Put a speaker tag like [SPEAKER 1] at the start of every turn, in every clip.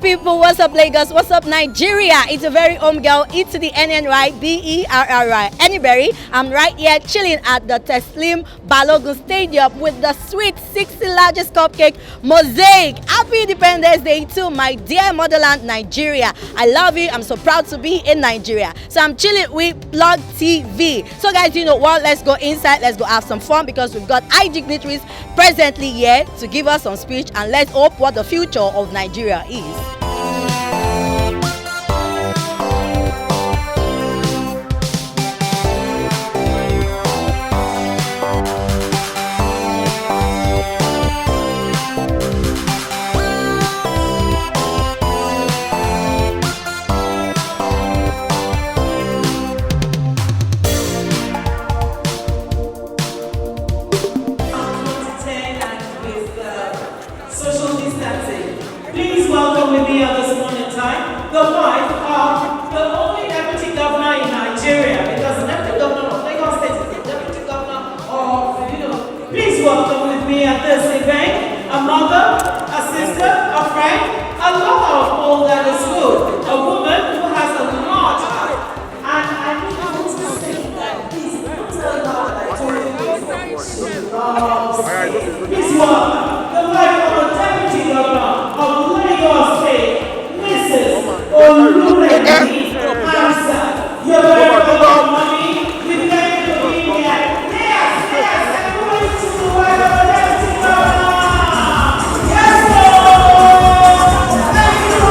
[SPEAKER 1] people? What's up, Lagos? What's up, Nigeria? It's a very home girl, E to the NNY, BERRY. Anyberry, I'm right here chilling at the Teslim Balogun Stadium with the sweet 60 largest cupcake mosaic. Happy Independence Day to my dear motherland, Nigeria. I love you. I'm so proud to be in Nigeria. So I'm chilling with Blog TV. So guys, you know what? Let's go inside. Let's go have some fun because we've got high dignitaries presently here to give us some speech, and let's hope what the future of Nigeria is.
[SPEAKER 2] Social distancing. Please welcome with me at this point in time the wife of the only deputy governor in Nigeria, because the deputy governor of Lagos State is the deputy governor of, please welcome with me at this event a mother, a sister, a friend, a lover of all that is good, a woman who has a lot. And I need you to say that please don't tell her that I told you she loves me. Please welcome the wife of the deputy governor of Lagos State, Mrs. Oluremi Hamza. You're very welcome, mommy. We thank you for being here. Yes, everybody to the wife of the deputy governor. Yes, Lord. Thank you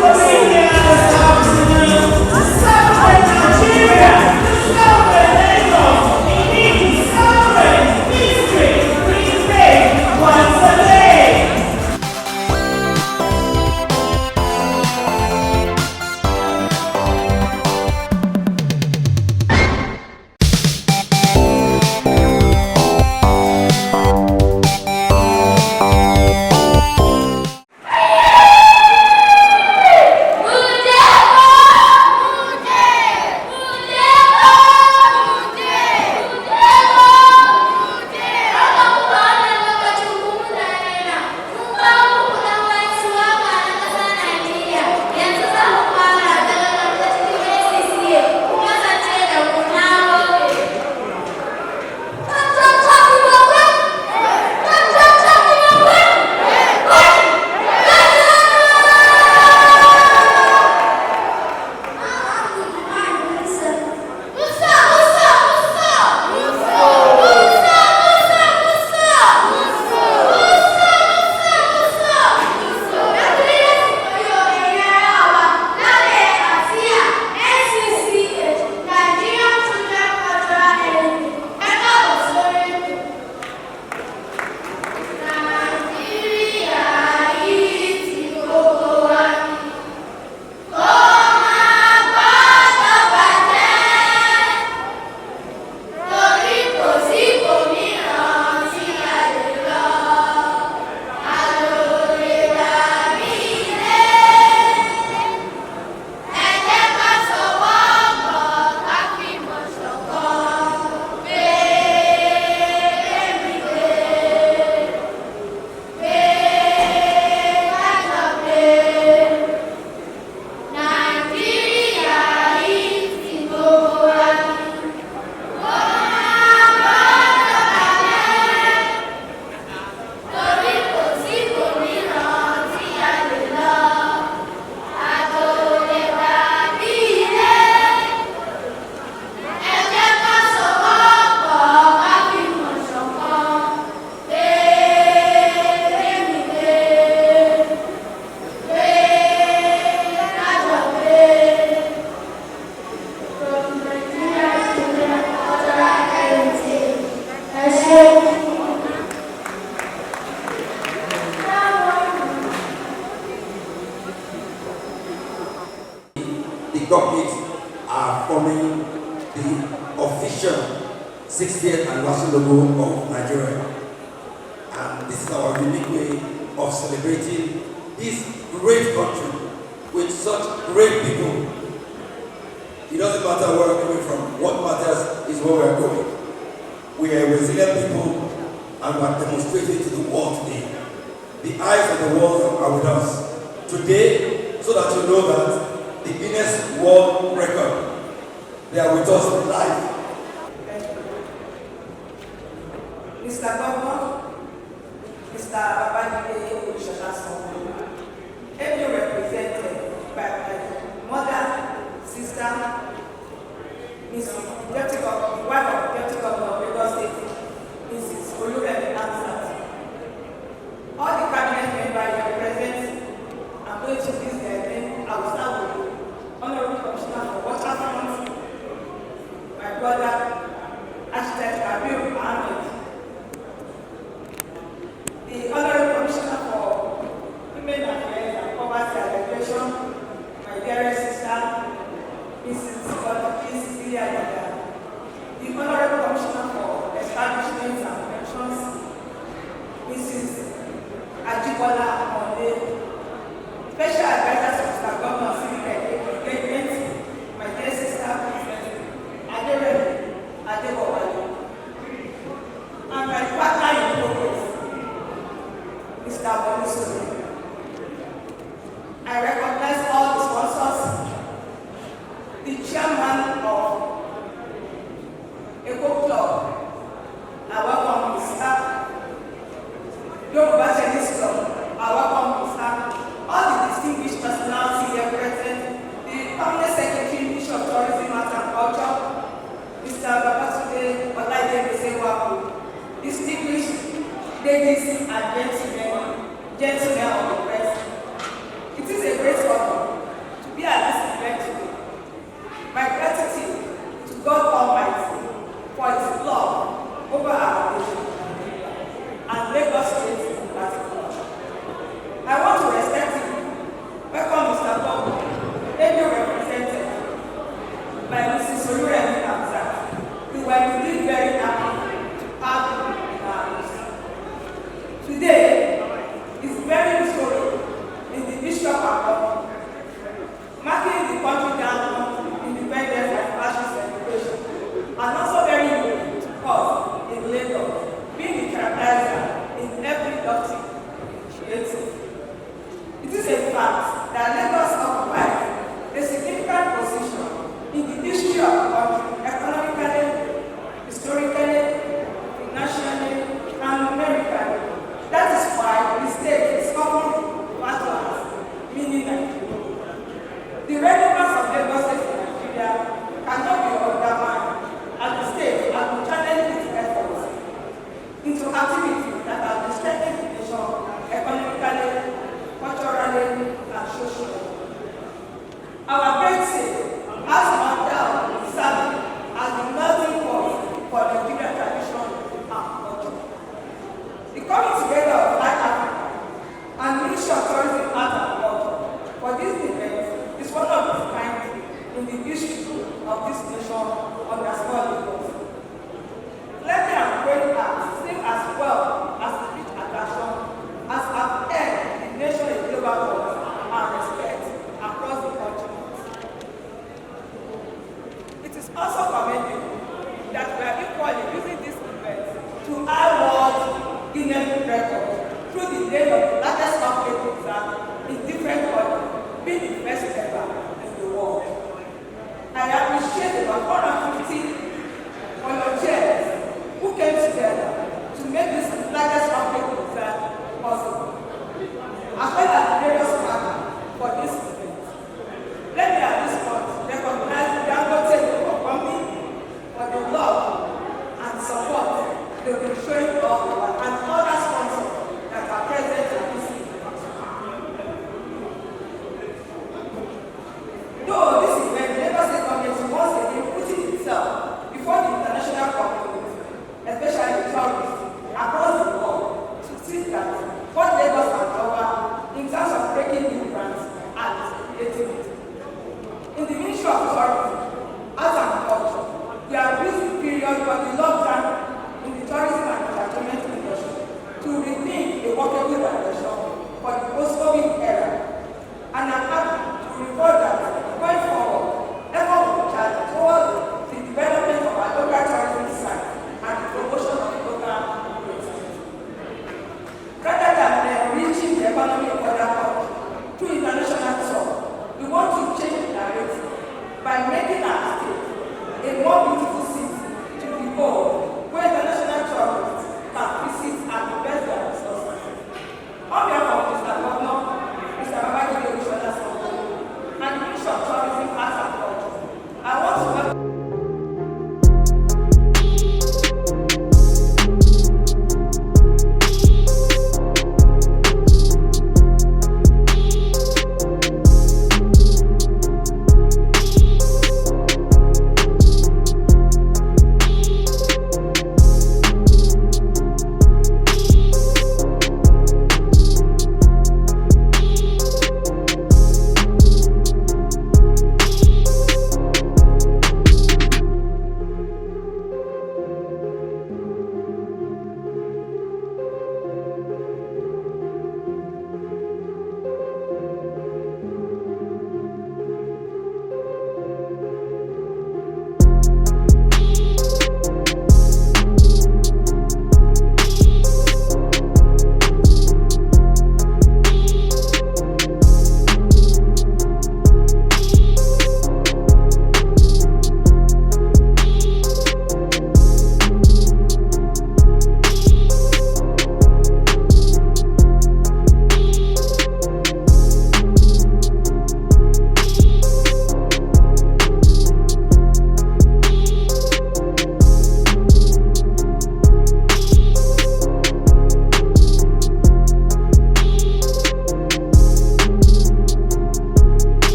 [SPEAKER 2] for being here this afternoon to celebrate Nigeria, to celebrate Lagos. Indeed, to celebrate history, free faith once again.
[SPEAKER 3] The Cupcakes are forming the official 60th anniversary logo of Nigeria. And this is our unique way of celebrating this great country with such great people. It doesn't matter where we're coming from. What matters is where we're going. We are resilient people and we are demonstrating to the world today. The eyes of the world are with us. Today, so that you know that the Guinness World Record, they are with us live.
[SPEAKER 4] Mr. Governor, Mr. Babajide Olushola, ably represented by my mother, sister, Mrs. Deputy Governor, wife of Deputy Governor of Lagos State, Mrs. Oluremi Hamzat. All the cabinet members represent, I'm going to list their name. I will start with Honorable Commissioner for Waterfront, my brother, Architect Kabir Ahmed, the Honorable Commissioner for Women Affairs and Poverty Alleviation, my dearest sister, Mrs. Cecilia Yada, the Honorable Commissioner for Establishments and Pensions, Mrs. Ajibola Monde, Special Advisor to Mr. Governor of Civic Engagement, my dear sister, Aderemi Adebowale, and my partner in progress, Mr. Bonisole. I recognize all the sponsors, the chairman of Eco Club, I welcome Mr. Yoruba Tennis Club, I welcome Mr. All the distinguished personalities here present, the Permanent Secretary, Ministry of Tourism, Arts and Culture, Mr. Babatunde Olaide, distinguished ladies and gentlemen of the press. It is a great honor to be at this event today. My gratitude to God Almighty for His love over our nation and Lagos State in particular. I want to respectfully welcome Mr. Govt, ably represented by Mrs. Oluremi Hamzat. We were indeed very happy to have you in our midst. Today is very historic in the history of our country, marking the country down independence anniversary celebration, and also very unique to us in Lagos, being the characterizer in every doctrine creative. It is a fact that Lagos occupies a significant position in the history of the country, economically, historically, financially, and numerically. That is why the state is often referred to as mini Nigeria. The relevance of Lagos State in Nigeria cannot be undermined, as the state has been channeling its efforts into activities that have been strengthening the nation economically, culturally, and socially. Our great state has marked down serving as the melting pot for Nigerian tradition and culture. The coming together of Light Africa and Ministry of Tourism, Art and Culture for this event is one of its kind in the history of this nation underscore Lagos. Let me and great art sing as well as the rich attraction as have earned the nation a global voice and respect across the continent. It is also commendable that we are equally using this event to award Guinness record through the name of the largest cupcake concert in different countries, being the first ever in the world. I appreciate about 450 volunteers who came together to make this largest cupcake concert possible, as well as the various partners for this event. Let me at this point recognize the Govt for coming, for the love and support they've been showing to us and other sponsors that are present at this event. Though this event never State Government once again putting itself before the international community, especially the tourists across the world,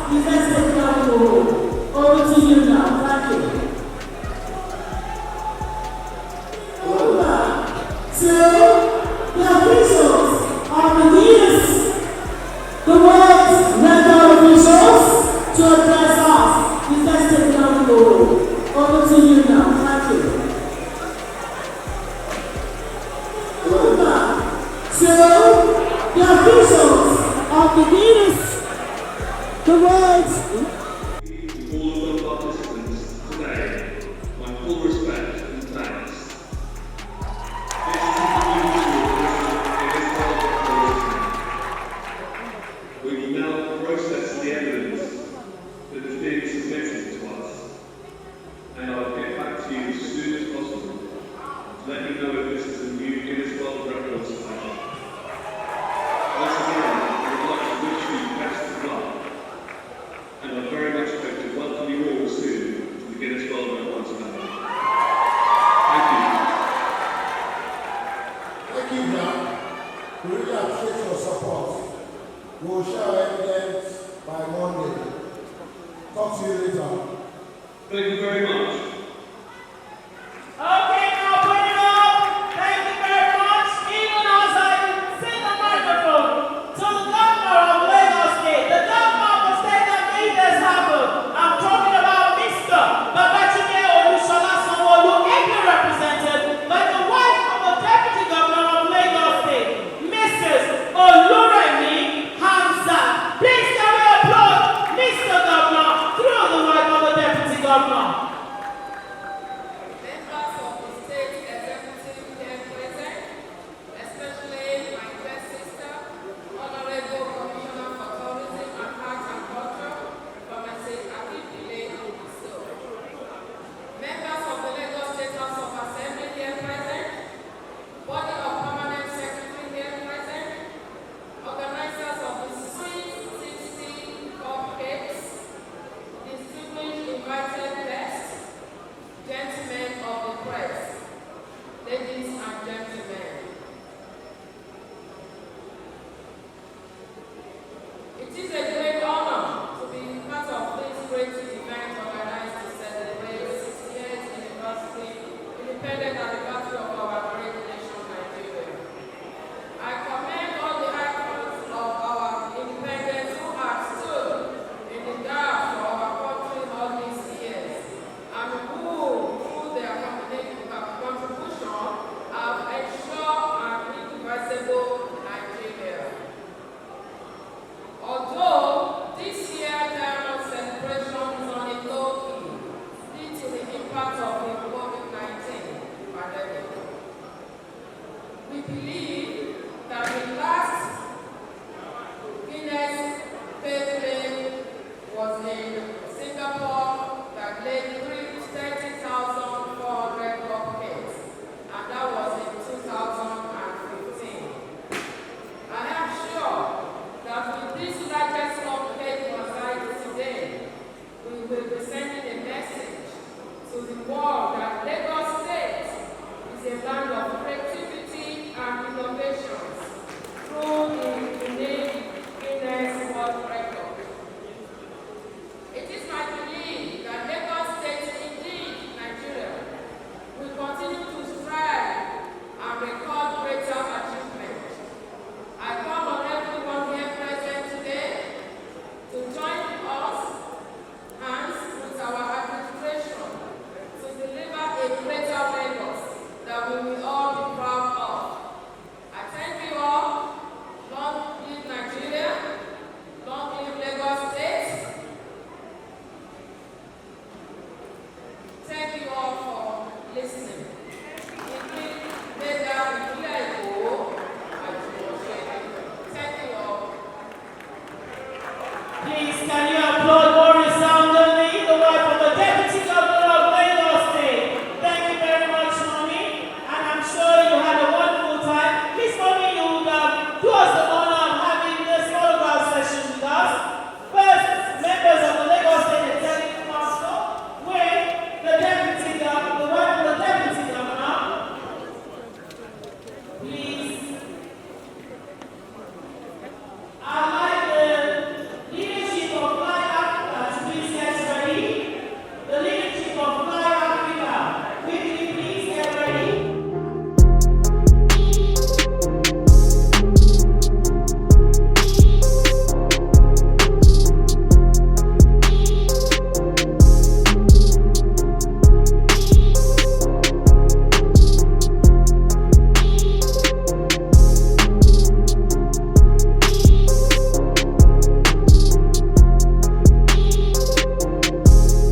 [SPEAKER 2] Please let's take down the roll. Over to you now. Thank you. Over to the officials of the Guinness, the world's record officials, to address us. Please let's take down the roll. Over to you now. Thank you. Over to the officials of the Guinness, the world's.
[SPEAKER 5] To all of the participants today, my full respect and thanks. This is the Guinness World Record. We will now process the evidence that is being submitted to us, and I'll get back to you as soon as possible to let you know if this is a new Guinness World Record session. Once again, I would like to wish you best of luck, and I very much hope to welcome you all soon to the Guinness World Record family. Thank you.
[SPEAKER 6] Thank you, John. We really appreciate your support. We will share our evidence by Monday. Talk to you later.
[SPEAKER 5] Thank you very much.
[SPEAKER 2] Okay, now put it up. Thank you very much. Even as I sing the microphone to the governor of Lagos State, the governor of the state that made this happen. I'm talking about Mr. Babachide Olusola Sanwo-Olu, ably represented by the wife of the deputy governor of Lagos State, Mrs. Oluremi Hamza. Please can we applaud Mr. Governor through the wife of the deputy governor.
[SPEAKER 7] Members of the state executive here present, especially my best sister, Honorable Commissioner for Tourism and Arts and Culture, Professor Akipile Obiso. Members of the Lagos State House of Assembly here present, Body of Permanent Secretary here present, organizers of the Sweet 16 Cupcakes, distinguished invited guests, gentlemen of the press, ladies and gentlemen. It is a great honor to be part of this great event organized to celebrate the 60th independent anniversary of our great nation, Nigeria. I commend all the icons of our independence who have stood in the gap for our country all these years, and who, through their contribution, have ensured an indivisible Nigeria. Although this year's diamond celebration is on a low key due to the impact of the COVID-19 pandemic, we believe that the last Guinness Festival was in Singapore that laid 30,400 cupcakes, and that was in 2015. I am sure that with this largest cupcake mosaic today, we will be sending a message to the world that Lagos State is a land of creativity and innovations through the unique Guinness World Record. It is my belief that Lagos State, indeed Nigeria, will continue to strive and record greater achievements. I call on everyone here present today to join us hands with our administration to deliver a greater Lagos that we will all be proud of. I thank you all. Long live Nigeria. Long live Lagos State. Thank you all for listening.
[SPEAKER 2] Please, can you